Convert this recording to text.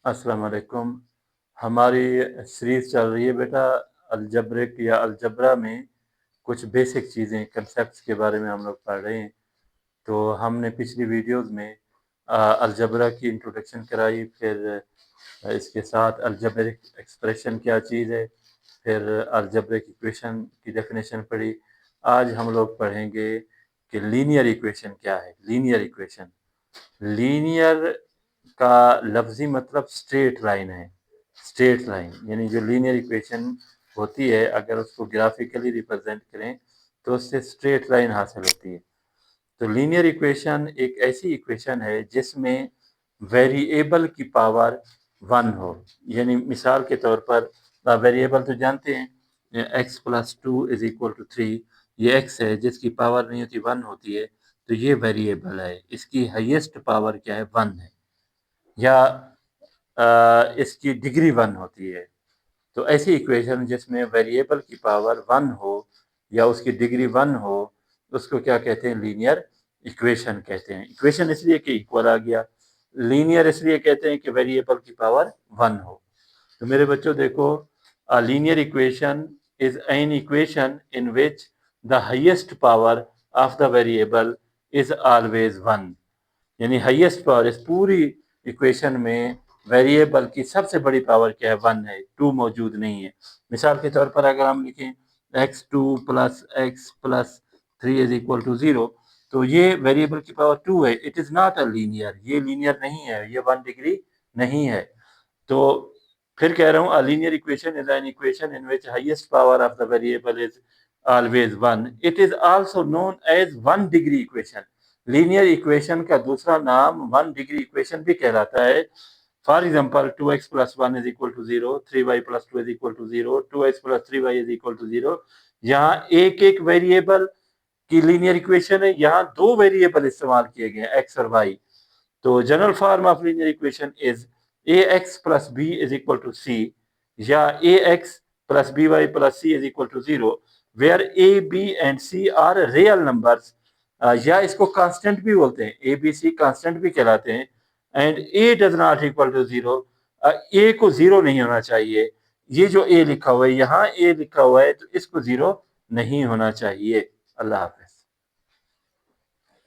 अस्सलाम वालेकुम। हमारी सीरीज़ चल रही है बेटा अलजब्रिक या अलजब्रा में कुछ बेसिक चीज़ें, कॉन्सेप्ट्स के बारे में हम लोग पढ़ रहे हैं। तो हमने पिछली वीडियोज़ में अलजब्रा की इंट्रोडक्शन कराई, फिर इसके साथ अलजेब्रिक एक्सप्रेशन क्या चीज़ है, फिर अलजेब्रिक इक्वेशन की डेफिनेशन पढ़ी। आज हम लोग पढ़ेंगे कि लीनियर इक्वेशन क्या है। लीनियर का लफ्ज़ी मतलब स्ट्रेट लाइन है। स्ट्रेट लाइन यानी जो लीनियर इक्वेशन होती है, अगर उसको ग्राफिकली रिप्रेजेंट करें तो उससे स्ट्रेट लाइन हासिल होती है। तो लीनियर इक्वेशन एक ऐसी इक्वेशन है जिसमें वेरिएबल की पावर 1 हो। यानी मिसाल के तौर पर वेरिएबल तो जानते हैं, x plus 2 is equal to 3। ये x है जिसकी पावर नहीं होती 1 होती है, तो ये वेरिएबल है। इसकी हाईएस्ट पावर क्या है? 1 है। या इसकी डिग्री 1 होती है। तो ऐसी इक्वेशन जिसमें वेरिएबल की पावर 1 हो या उसकी डिग्री 1 हो, उसको क्या कहते हैं? लीनियर इक्वेशन कहते हैं। इक्वेशन इसलिए कि इक्वल आ गया, लीनियर इसलिए कहते हैं कि वेरिएबल की पावर 1 हो। तो मेरे बच्चों देखो, a linear equation is an equation in which the highest power of the variable is always 1। यानी हाईएस्ट पावर इस पूरी इक्वेशन में वेरिएबल की सबसे बड़ी पावर क्या है? 1 है, 2 मौजूद नहीं है। मिसाल के तौर पर अगर हम लिखें x2 plus x plus 3 is equal to 0, तो ये वेरिएबल की पावर 2 है। It is not a linear, ये लीनियर नहीं है, ये 1 डिग्री नहीं है। तो फिर कह रहा हूँ, a linear equation is an equation in which highest power of the variable is always 1। It is also known as 1 degree equation। Linear equation का दूसरा नाम 1 डिग्री इक्वेशन भी कहलाता है। For example 2x plus 1 is equal to 0, 3y plus 2 is equal to 0, 2x plus 3y is equal to 0। यहाँ एक एक variable की लीनियर इक्वेशन है, यहाँ दो वेरिएबल इस्तेमाल किए गए x और y। तो general form of linear equation is ax plus b is equal to c, या ax plus by plus c is equal to 0, where a b and c are real numbers. या इसको constant भी बोलते हैं, A B C constant भी कहलाते हैं। And a does not equal to 0, a को 0 नहीं होना चाहिए। ये जो ए लिखा हुआ है, यहाँ ए लिखा हुआ है, तो इसको 0 नहीं होना चाहिए। अल्लाह हाफ़िज़।